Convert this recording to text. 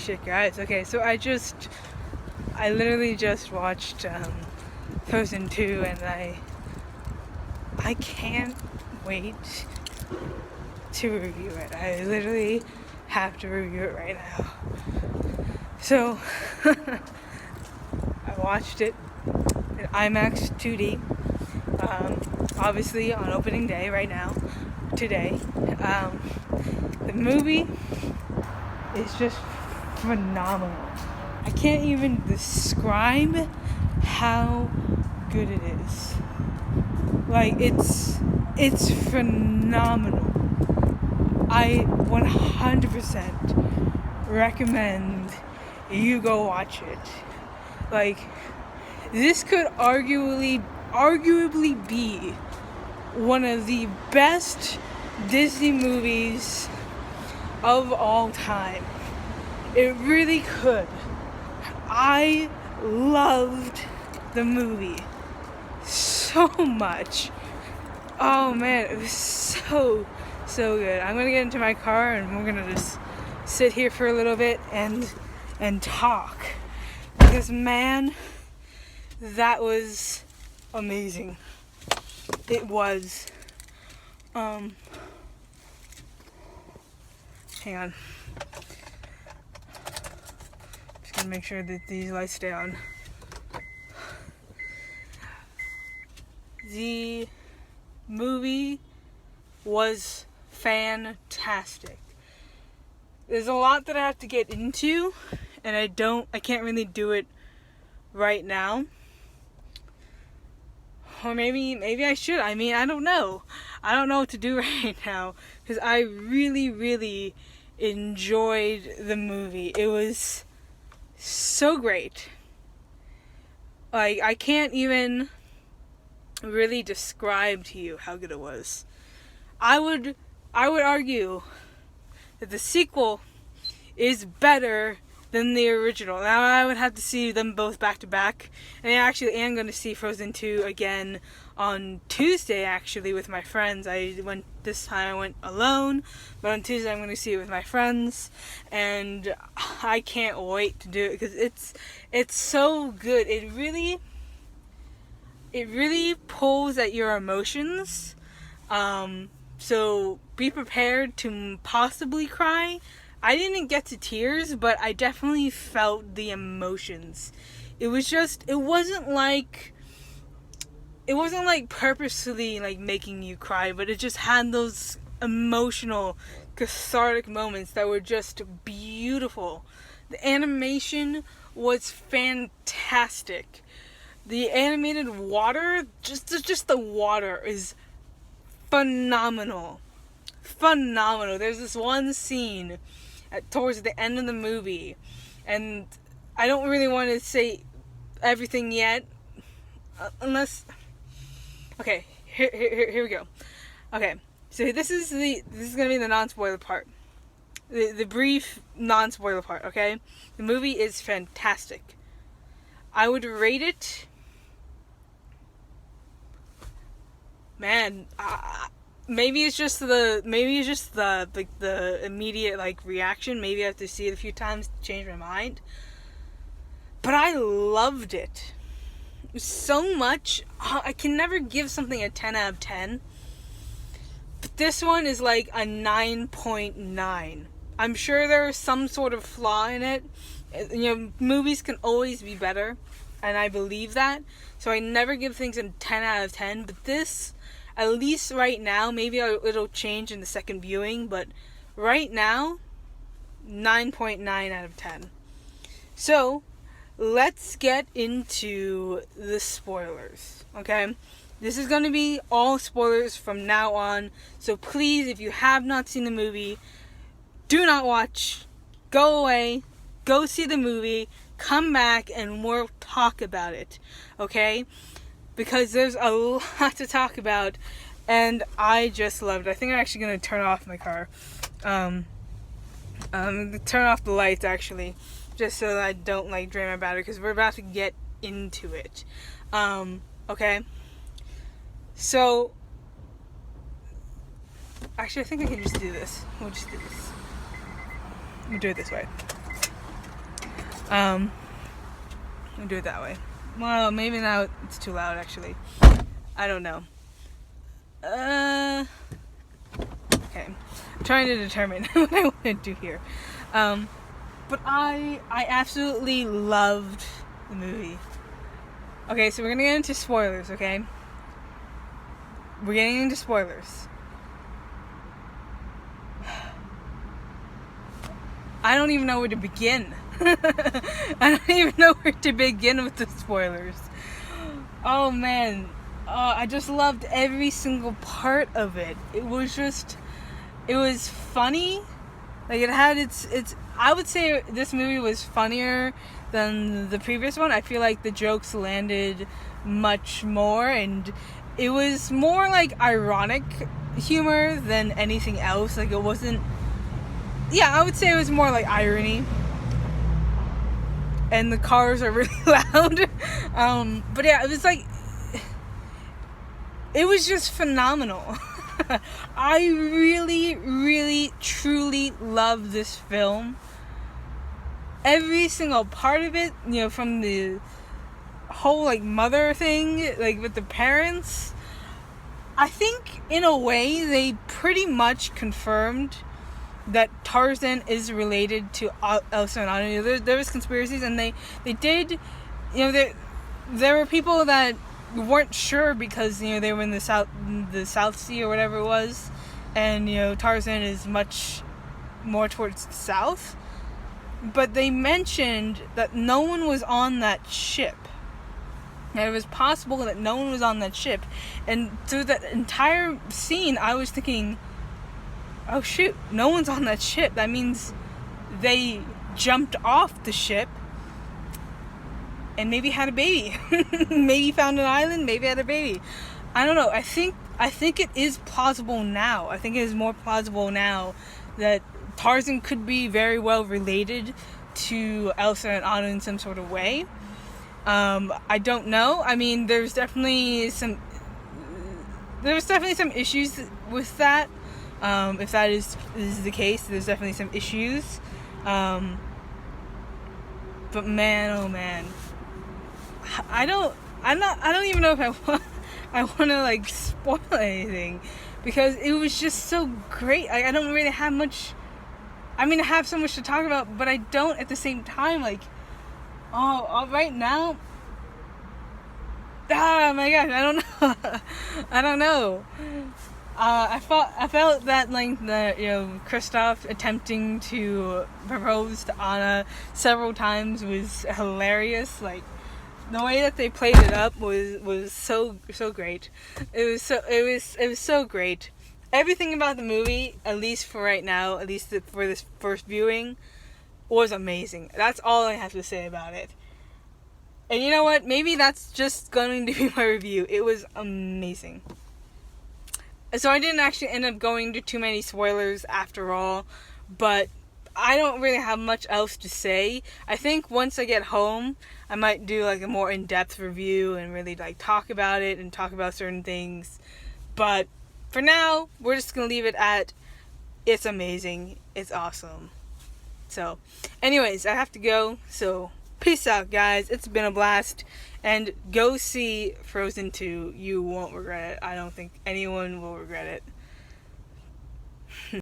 shit, guys. Okay, so I literally just watched Frozen 2, and I can't wait to review it. I literally have to review it right now. So, I watched it in IMAX 2D, obviously on opening day right now, today. The movie is just phenomenal. I can't even describe how good it is. Like, it's phenomenal. I 100% recommend you go watch it. Like, this could arguably be one of the best Disney movies of all time. It really could. I loved the movie so much. Oh man, it was so good. I'm gonna get into my car and we're gonna just sit here for a little bit and talk, because man, that was amazing. It was. Hang on. Just gonna make sure that these lights stay on. The movie was fantastic. There's a lot that I have to get into, and I can't really do it right now. Or maybe I should. I mean, I don't know. I don't know what to do right now, because I really enjoyed the movie. It was so great. Like, I can't even really describe to you how good it was. I would argue that the sequel is better than the original. Now, I would have to see them both back to back, and I actually am going to see Frozen 2 again on Tuesday, actually, with my friends. This time I went alone, but on Tuesday I'm going to see it with my friends, and I can't wait to do it, because it's so good. It really pulls at your emotions, so be prepared to possibly cry. I didn't get to tears, but I definitely felt the emotions. It wasn't like purposely like making you cry, but it just had those emotional, cathartic moments that were just beautiful. The animation was fantastic. The animated water, just the water is phenomenal. There's this one scene towards the end of the movie, and I don't really want to say everything yet, unless. Okay, here we go. Okay, so this is gonna be the non-spoiler part, the brief non-spoiler part. Okay, the movie is fantastic. I would rate it. Man, maybe it's just the immediate like reaction. Maybe I have to see it a few times to change my mind. But I loved it so much. I can never give something a 10 out of 10. But this one is like a 9.9. I'm sure there is some sort of flaw in it. You know, movies can always be better, and I believe that. So I never give things a 10 out of 10. But this, at least right now, maybe it'll change in the second viewing, but right now, 9.9 out of 10. So, let's get into the spoilers, okay? This is going to be all spoilers from now on, so please, if you have not seen the movie, do not watch, go away, go see the movie, come back, and we'll talk about it, okay? Because there's a lot to talk about, and I just loved it. I think I'm actually going to turn off my car. Turn off the lights, actually, just so that I don't, like, drain my battery, because we're about to get into it. Okay? So, actually, I think I can just do this. We'll just do this. We'll do it this way. I'll do it that way. Well, maybe now it's too loud, actually. I don't know. Okay. I'm trying to determine what I want to do here. But I absolutely loved the movie. Okay, so we're gonna get into spoilers, okay? We're getting into spoilers. I don't even know where to begin. I don't even know where to begin with the spoilers. Oh man, I just loved every single part of it. It was funny. Like, it had its. I would say this movie was funnier than the previous one. I feel like the jokes landed much more, and it was more like ironic humor than anything else. Like, it wasn't. Yeah, I would say it was more like irony. And the cars are really loud. But yeah, it was like, it was just phenomenal. I really, really, truly love this film. Every single part of it, you know, from the whole, like, mother thing, like, with the parents. I think, in a way, they pretty much confirmed that Tarzan is related to Elsa and Anna. There was conspiracies, and they did, you know, there were people that weren't sure because, you know, they were in the South Sea or whatever it was, and, you know, Tarzan is much more towards the south. But they mentioned that no one was on that ship. And it was possible that no one was on that ship. And through that entire scene, I was thinking, oh shoot, no one's on that ship. That means they jumped off the ship and maybe had a baby. Maybe found an island, maybe had a baby. I don't know. I think it is plausible now. I think it is more plausible now that Tarzan could be very well related to Elsa and Anna in some sort of way. I don't know. I mean, there's definitely some issues with that. If that is the case, there's definitely some issues. But man, oh man, I don't even know if I want to like spoil anything, because it was just so great. I don't really have much. I mean, I have so much to talk about, but I don't at the same time. Like, right now. Oh my gosh, I don't know. I don't know. I felt that, like, Kristoff attempting to propose to Anna several times was hilarious. Like, the way that they played it up was so great. It was so great. Everything about the movie, at least for right now, at least for this first viewing, was amazing. That's all I have to say about it. And you know what? Maybe that's just going to be my review. It was amazing. So I didn't actually end up going to too many spoilers after all, but I don't really have much else to say. I think once I get home, I might do like a more in-depth review and really like talk about it and talk about certain things. But for now, we're just going to leave it at, it's amazing, it's awesome. So, anyways, I have to go, so peace out, guys. It's been a blast. And go see Frozen 2. You won't regret it. I don't think anyone will regret it.